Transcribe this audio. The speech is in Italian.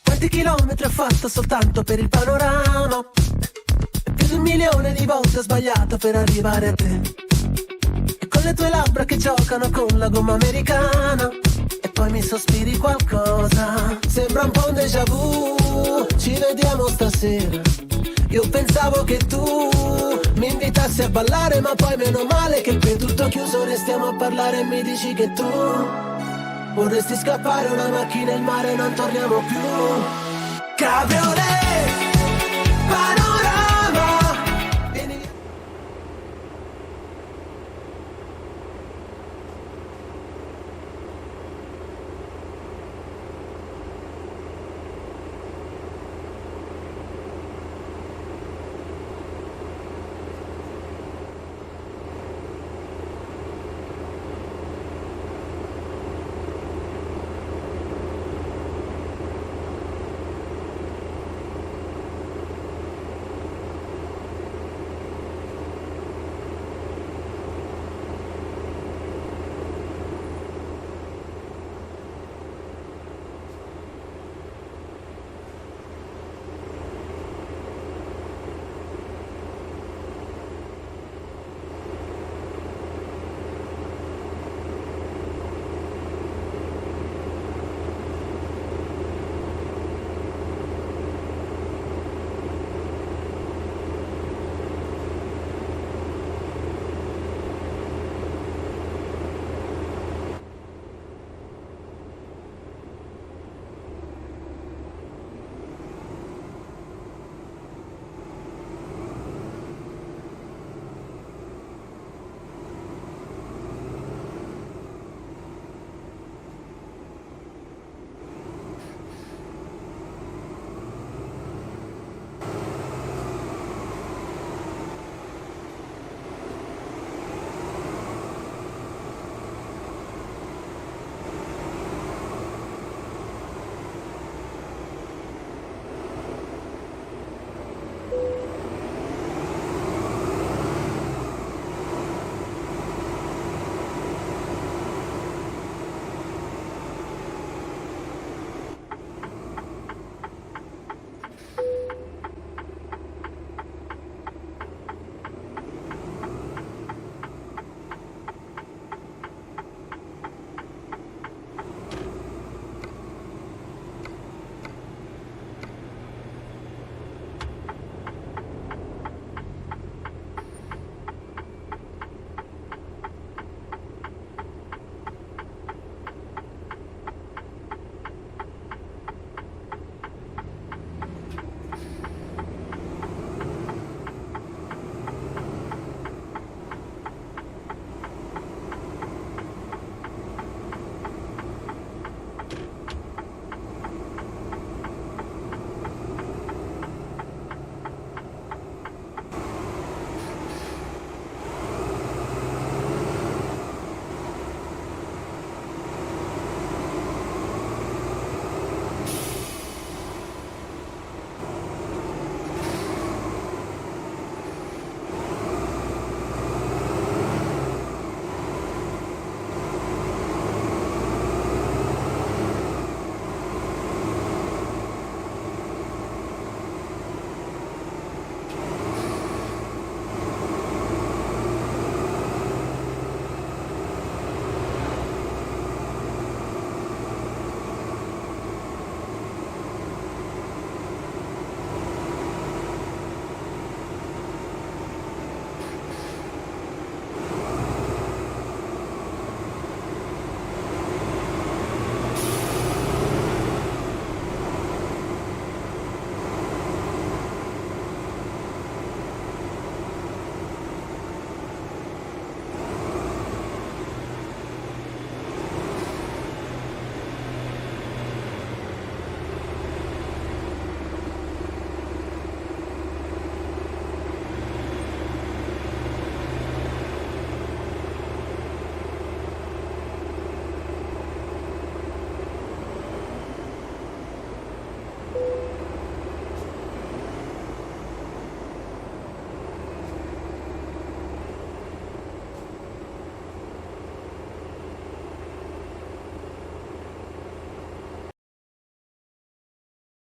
Quanti chilometri ho fatto soltanto per il panorama? E più di 1 milione di volte ho sbagliato per arrivare a te. E con le tue labbra che giocano con la gomma americana, e poi mi sospiri qualcosa. Sembra un po' un déjà vu, ci vediamo stasera. Io pensavo che tu mi invitassi a ballare, ma poi meno male che qui è tutto chiuso, restiamo a parlare e mi dici che tu vorresti scappare, una macchina in mare, non torniamo più. Cabriolet, panorama.